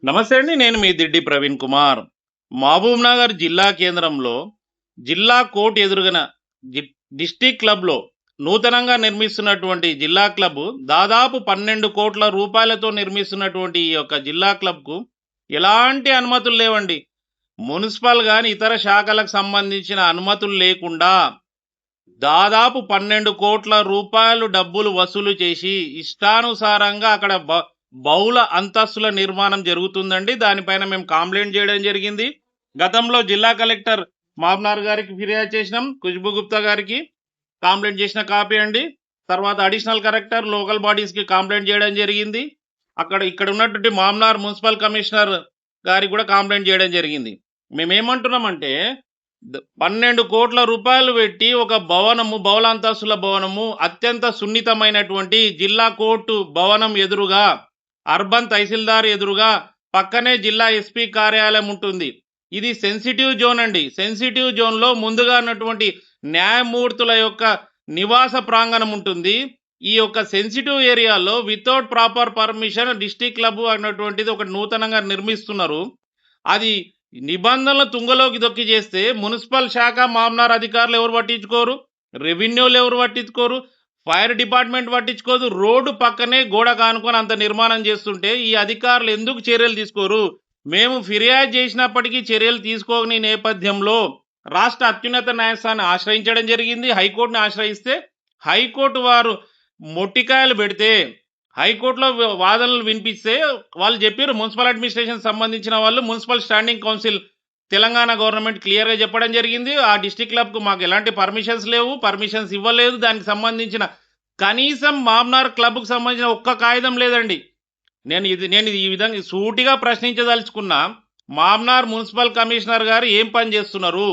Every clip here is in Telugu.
నమస్తే అండి. నేను మీ దిడ్డి ప్రవీణ్ కుమార్. మహబూబ్‌నగర్ జిల్లా కేంద్రంలో జిల్లా కోర్ట్ ఎదురుగన జి డిస్ట్రిక్ట్ క్లబ్‌లో నూతనంగా నిర్మిస్తున్నటువంటి జిల్లా క్లబ్ దాదాపు 12,00,00,000 రూపాయలతో నిర్మిస్తున్నటువంటి ఈ యొక్క జిల్లా క్లబ్‌కు ఎలాంటి అనుమతులు లేవండి. మున్సిపల్ గాని, ఇతర శాఖలకు సంబంధించిన అనుమతులు లేకుండా దాదాపు 12,00,00,000 రూపాయలు డబ్బులు వసూలు చేసి ఇష్టానుసారంగా అక్కడ బహుళ అంతస్తుల నిర్మాణం జరుగుతుందండి. దానిపైన మేము కంప్లెయింట్ చేయడం జరిగింది. గతంలో జిల్లా కలెక్టర్ మహబూబ్‌నగర్ గారికి ఫిర్యాదు చేసినాం. ఖుష్బూ గుప్తా గారికి కంప్లెయింట్ చేసిన కాపీ అండి. తర్వాత అడిషనల్ కలెక్టర్ లోకల్ బాడీస్‌కి కంప్లెయింట్ చేయడం జరిగింది. ఇక్కడ ఉన్నటువంటి మహబూబ్‌నగర్ మున్సిపల్ కమిషనర్ గారికి కూడా కంప్లెయింట్ చేయడం జరిగింది. మేమేమంటున్నామంటే 12,00,00,000 రూపాయలు పెట్టి ఒక భవనము, బహుళాంతస్తుల భవనము అత్యంత సున్నితమైనటువంటి జిల్లా కోర్టు భవనం ఎదురుగా, అర్బన్ తహసీల్దార్ ఎదురుగా పక్కనే జిల్లా ఎస్పీ కార్యాలయం ఉంటుంది. ఇది సెన్సిటివ్ జోన్ అండి. సెన్సిటివ్ జోన్‌లో ముందుగా ఉన్నటువంటి న్యాయమూర్తుల యొక్క నివాస ప్రాంగణం ఉంటుంది. ఈ యొక్క సెన్సిటివ్ ఏరియాలో without proper permission district club అన్నటువంటిది ఒకటి నూతనంగా నిర్మిస్తున్నారు. అది నిబంధనలు తుంగలోకి దొక్కి చేస్తే మున్సిపల్ శాఖ, మహబూబ్‌నగర్ అధికారులు ఎవరు పట్టించుకోరు. రెవెన్యూలు ఎవరు పట్టించుకోరు. ఫైర్ డిపార్ట్మెంట్ పట్టించుకోదు. రోడ్డు పక్కనే గోడ కానుకొని అంత నిర్మాణం చేస్తుంటే ఈ అధికారులు ఎందుకు చర్యలు తీసుకోరు? మేము ఫిర్యాదు చేసినప్పటికీ చర్యలు తీసుకోని నేపథ్యంలో రాష్ట్ర అత్యున్నత న్యాయస్థానాన్ని ఆశ్రయించడం జరిగింది. హైకోర్టుని ఆశ్రయిస్తే హైకోర్టు వారు మొట్టికాయలు పెడితే హైకోర్టులో వాదనలు వినిపిస్తే వాళ్ళు చెప్పారు, మున్సిపల్ అడ్మినిస్ట్రేషన్ సంబంధించిన వాళ్ళు municipal standing council Telangana government క్లియర్‌గా చెప్పడం జరిగింది. ఆ డిస్ట్రిక్ట్ క్లబ్‌కు మాకు ఎలాంటి పర్మిషన్స్ లేవు. పర్మిషన్స్ ఇవ్వలేదు. దానికి సంబంధించిన కనీసం మహబూబ్‌నగర్ క్లబ్‌కు సంబంధించిన ఒక్క కాగితం లేదండి. నేను ఈ విధంగా సూటిగా ప్రశ్నించదలుచుకున్నా. మహబూబ్‌నగర్ మున్సిపల్ కమిషనర్ గారు ఏం పని చేస్తున్నారు?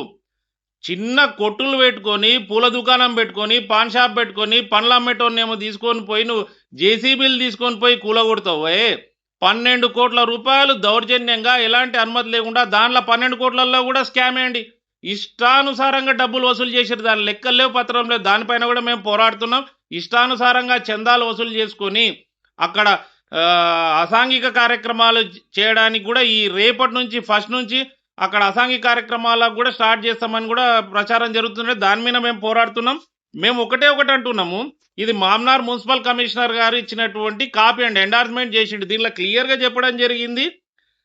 చిన్న కొట్టులు పెట్టుకొని, పూల దుకాణం పెట్టుకొని, పాన్ షాప్ పెట్టుకొని, పండ్లు అమ్మేటోన్నేమో తీసుకొని పోయి నువ్వు జేసీబీలు తీసుకొని పోయి కూలగొడతావే. 12,00,00,000 రూపాయలు దౌర్జన్యంగా ఎలాంటి అనుమతి లేకుండా దాంట్లో 12,00,00,000లో కూడా స్కామే అండి. ఇష్టానుసారంగా డబ్బులు వసూలు చేసిర్రు. దాని లెక్కలు లేవు, పత్రం లేదు. దానిపైన కూడా మేము పోరాడుతున్నాం. ఇష్టానుసారంగా చందాలు వసూలు చేసుకొని అక్కడ అసాంఘిక కార్యక్రమాలు చేయడానికి కూడా ఈ రేపటి నుంచి ఫస్ట్ నుంచి అక్కడ అసాంఘిక కార్యక్రమాలకు కూడా స్టార్ట్ చేస్తామని కూడా ప్రచారం జరుగుతుంది. దాని మీద మేము పోరాడుతున్నాం. మేము ఒకటి అంటున్నాము. ఇది మహబూబ్‌నగర్ మున్సిపల్ కమిషనర్ గారు ఇచ్చినటువంటి కాపీ అండి. ఎండార్స్మెంట్ చేసిండు. దీనిలో క్లియర్‌గా చెప్పడం జరిగింది.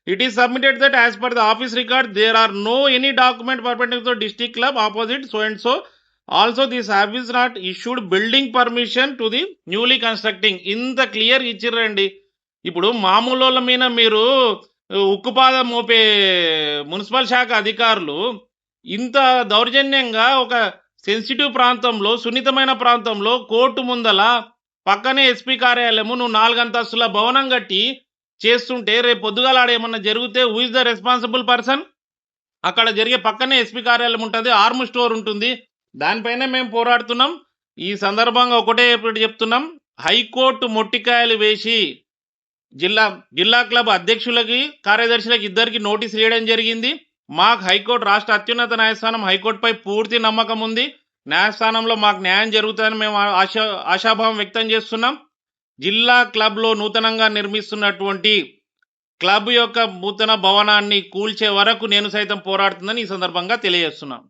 It is submitted that as per the office record there are no any document pertaining to district club opposite so and so. Also this have is not issued building permission to the newly constructing. ఇంత క్లియర్ ఇచ్చిర్రండి. ఇప్పుడు మామూలోళ్ళ మీద మీరు ఉక్కుపాదం మోపే మున్సిపల్ శాఖ అధికారులు ఇంత దౌర్జన్యంగా ఒక సెన్సిటివ్ ప్రాంతంలో, సున్నితమైన ప్రాంతంలో కోర్టు ముందల పక్కనే ఎస్పీ కార్యాలయము నువ్వు 4 అంతస్తుల భవనం కట్టి చేస్తుంటే రేపు పొద్దుగాల ఆడ ఏమన్నా జరిగితే who is the responsible person? అక్కడ జరిగే పక్కనే ఎస్పీ కార్యాలయం ఉంటుంది, ఆర్మ్ స్టోర్ ఉంటుంది. దానిపైనే మేము పోరాడుతున్నాం. ఈ సందర్భంగా ఒకటే చెప్తున్నాం, హైకోర్టు మొట్టికాయలు వేసి జిల్లా క్లబ్ అధ్యక్షులకి, కార్యదర్శులకి ఇద్దరికి నోటీస్ ఇవ్వడం జరిగింది. మాకు హైకోర్టు, రాష్ట్ర అత్యున్నత న్యాయస్థానం హైకోర్టుపై పూర్తి నమ్మకం ఉంది. న్యాయస్థానంలో మాకు న్యాయం జరుగుతుందని మేము ఆశాభావం వ్యక్తం చేస్తున్నాం. జిల్లా క్లబ్లో నూతనంగా నిర్మిస్తున్నటువంటి క్లబ్ యొక్క నూతన భవనాన్ని కూల్చే వరకు నేను సైతం పోరాడుతుందని ఈ సందర్భంగా తెలియజేస్తున్నాను.